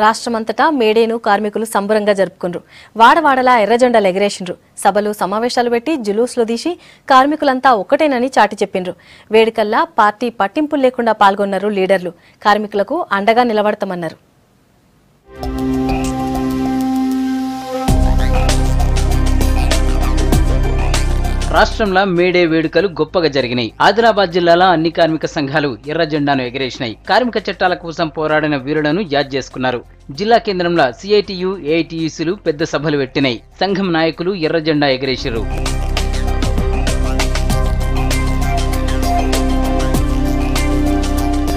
రాష్ట్రమంతటా మేడేను కార్మికులు సంబరంగా జరుపుకున్నారు. వాడవాడలా ఎర్రజెండాలు ఎగరేసిండ్రు. సభలు సమావేశాలు పెట్టి జులూస్లు తీసి కార్మికులంతా ఒక్కటేనని చాటి చెప్పిండ్రు. వేడుకల్లా పార్టీ పట్టింపులు లేకుండా పాల్గొన్నారు లీడర్లు. కార్మికులకు అండగా నిలబడతామన్నారు. రాష్ట్రంలో మేడే వేడుకలు గొప్పగా జరిగినాయి. ఆదిలాబాద్ జిల్లాలో అన్ని కార్మిక సంఘాలు ఎర్ర జెండాను ఎగరేసినాయి. కార్మిక చట్టాల కోసం పోరాడిన వీరులను యాద్ చేసుకున్నారు. జిల్లా కేంద్రంలో సిఐటియు, ఏఐటియుసీలు పెద్ద సభలు పెట్టినాయి. సంఘం నాయకులు ఎర్ర జెండా ఎగరేశారు.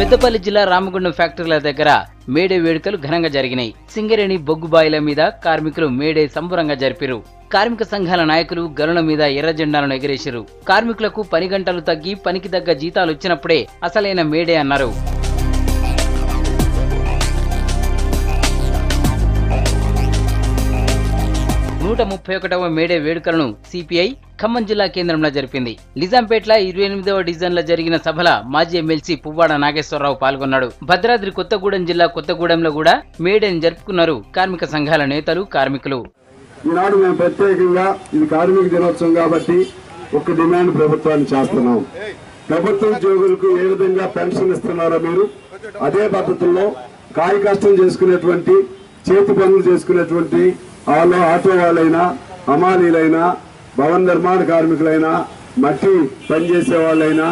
పెద్దపల్లి జిల్లా రామగుండం ఫ్యాక్టరీల దగ్గర మేడే వేడుకలు ఘనంగా జరిగినాయి. సింగరేణి బొగ్గు బాయిల మీద కార్మికులు మేడే సంబరంగా జరిపారు. కార్మిక సంఘాల నాయకులు గనుల మీద ఎర్ర జెండాలను ఎగరేశారు. కార్మికులకు పని గంటలు తగ్గి పనికి తగ్గ జీతాలు వచ్చినప్పుడే అసలైన మేడే అన్నారు. నూట 31వ మేడే వేడుకలను సిపిఐ ఖమ్మం జిల్లా కేంద్రంలో జరిపింది. నిజాంపేట్ల 28వ డివిజన్లో జరిగిన సభల మాజీ ఎమ్మెల్సీ పువ్వాడ నాగేశ్వరరావు పాల్గొన్నాడు. భద్రాద్రి కొత్తగూడెం జిల్లా కొత్తగూడెంలో కూడా మేడేని జరుపుకున్నారు కార్మిక సంఘాల నేతలు, కార్మికులు. ఈనాడు మేము ప్రత్యేకంగా ఇది కార్మిక దినోత్సవం కాబట్టి ఒక డిమాండ్ ప్రభుత్వాన్ని చేస్తున్నాం. ప్రభుత్వ ఉద్యోగులకు ఏ విధంగా పెన్షన్ ఇస్తున్నారో మీరు అదే పద్ధతుల్లో కాయ కష్టం చేసుకునేటువంటి, చేతి పనులు చేసుకునేటువంటి ఆటో వాళ్ళైనా, హమాలీలైనా, భవన నిర్మాణ కార్మికులైనా, మట్టి పనిచేసే వాళ్ళైనా,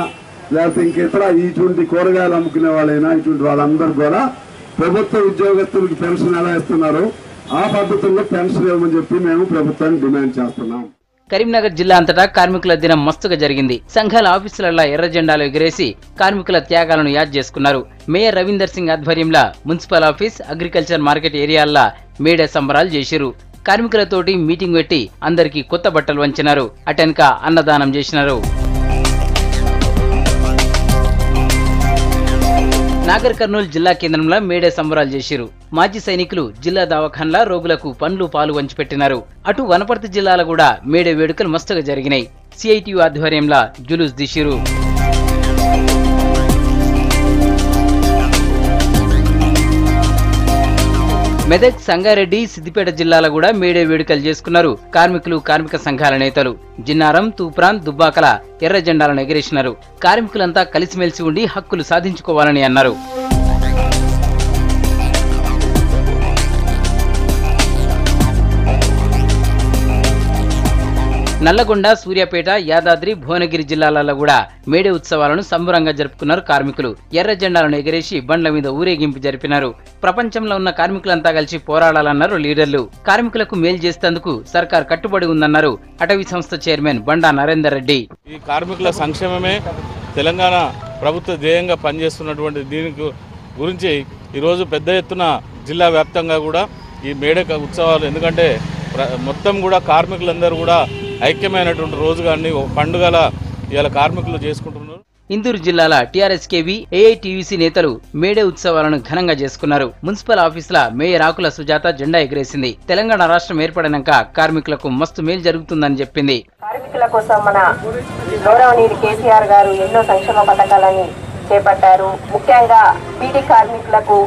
లేకపోతే ఇంకితర ఇటువంటి కూరగాయలు అమ్ముకునే వాళ్ళైనా, ఇటువంటి వాళ్ళందరూ కూడా ప్రభుత్వ ఉద్యోగస్తులకు పెన్షన్ ఎలా ఇస్తున్నారో ఆ పద్ధతుల్లో పెన్షన్ ఇవ్వమని చెప్పి మేము ప్రభుత్వాన్ని డిమాండ్ చేస్తున్నాం. కరీంనగర్ జిల్లా అంతటా కార్మికుల దినం మస్తుగా జరిగింది. సంఘాల ఆఫీసులలో ఎర్ర జెండాలు ఎగరేసి కార్మికుల త్యాగాలను యాద్ చేసుకున్నారు. మేయర్ రవీందర్ సింగ్ ఆధ్వర్యంలో మున్సిపల్ ఆఫీస్, అగ్రికల్చర్ మార్కెట్ ఏరియాల్లో మేడే సంబరాలు చేశారు. కార్మికులతోటి మీటింగ్ పెట్టి అందరికీ కొత్త బట్టలు వంచినారు. అటెనక అన్నదానం చేసినారు. నాగర్ కర్నూలు జిల్లా కేంద్రంలో మేడే సంబరాలు చేశారు. మాజీ సైనికులు జిల్లా దవాఖాన్లా రోగులకు పండ్లు, పాలు వంచిపెట్టినారు. అటు వనపర్తి జిల్లాలో కూడా మేడే వేడుకలు మస్తుగా జరిగినాయి. సిఐటియు ఆధ్వర్యంలో జులూస్ తీసిరు. మెదక్, సంగారెడ్డి, సిద్దిపేట జిల్లాలో కూడా మేడే వేడుకలు చేసుకున్నారు కార్మికులు, కార్మిక సంఘాల నేతలు. జిన్నారం, తూప్రాన్, దుబ్బాకల ఎర్ర జెండాలను ఎగరేసినారు. కార్మికులంతా కలిసిమెలిసి ఉండి హక్కులు సాధించుకోవాలని అన్నారు. నల్లగొండ, సూర్యాపేట, యాదాద్రి, భువనగిరి జిల్లాలలో కూడా మేడే ఉత్సవాలను సంబరంగా జరుపుకున్నారు కార్మికులు. ఎర్ర జెండాలను ఎగరేసి బండ్ల మీద ఊరేగింపు జరిపినారు. ప్రపంచంలో ఉన్న కార్మికులంతా కలిసి పోరాడాలన్నారు లీడర్లు. కార్మికులకు మేలు చేసేందుకు సర్కార్ కట్టుబడి ఉందన్నారు అటవీ సంస్థ చైర్మన్ బండా నరేందర్ రెడ్డి. ఈ కార్మికుల సంక్షేమమే తెలంగాణ ప్రభుత్వ ధ్యేయంగా పనిచేస్తున్నటువంటి దీని గురించి ఈరోజు పెద్ద ఎత్తున జిల్లా వ్యాప్తంగా కూడా ఈ మేడే ఉత్సవాలు, ఎందుకంటే మొత్తం కూడా కార్మికులందరూ కూడా ఐక్యమైనటువంటి రోజు కానీ పండుగల ఇవాళ కార్మికులు చేసుకుంటున్నారు. ఇందూరు జిల్లాల టీఆర్ఎస్ కేవీ, ఏఐటియుసి నేతలు మేడే ఉత్సవాలను ఘనంగా చేసుకున్నారు. మున్సిపల్ ఆఫీసుల మేయర్ ఆకుల సుజాత జెండా ఎగరేసింది. తెలంగాణ రాష్ట్రం ఏర్పడినాక కార్మికులకు మస్తు మేలు జరుగుతుందని చెప్పింది. కార్మికుల కోసం మన గౌరవనీయులు కేసీఆర్ గారు ఎన్నో సంక్షేమ పథకాలని చేపట్టారు. ముఖ్యంగా బీడీ కార్మికులకు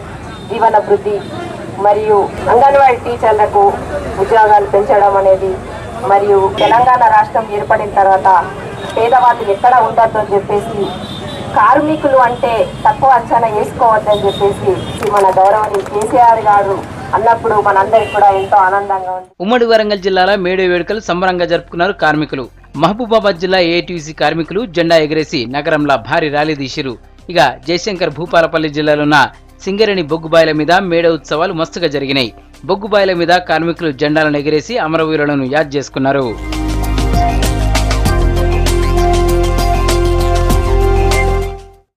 జీవన వృద్ధి మరియు అంగన్వాడీ టీచర్లకు ఉద్యోగాలు పెంచడం అనేది, మరియు తెలంగాణ రాష్ట్రం ఏర్పడిన తర్వాత పేదవాళ్ళు ఎక్కడ ఉండొద్దని చెప్పేసి, కార్మికులు అంటే తక్కువ అంచనా వేసుకోవద్దని చెప్పేసి మన గౌరవనీయులు కేసీఆర్ గారు అన్నప్పుడు మనందరికి కూడా ఎంతో ఆనందంగా ఉంది. ఉమ్మడి వరంగల్ జిల్లాలో మేడే వేడుకలు సంబరంగా జరుపుకున్నారు కార్మికులు. మహబూబాబాద్ జిల్లా ఏఐటియుసి కార్మికులు జెండా ఎగరేసి నగరంలో భారీ ర్యాలీ తీసిరు. ఇక జయశంకర్ భూపాలపల్లి జిల్లాలో ఉన్న సింగరేణి బొగ్గుబాయిల మీద మేడే ఉత్సవాలు మస్తుగా జరిగినాయి. బొగ్గుబాయిల మీద కార్మికులు జెండాలను ఎగరేసి అమరవీరులను యాద్ చేసుకున్నారు.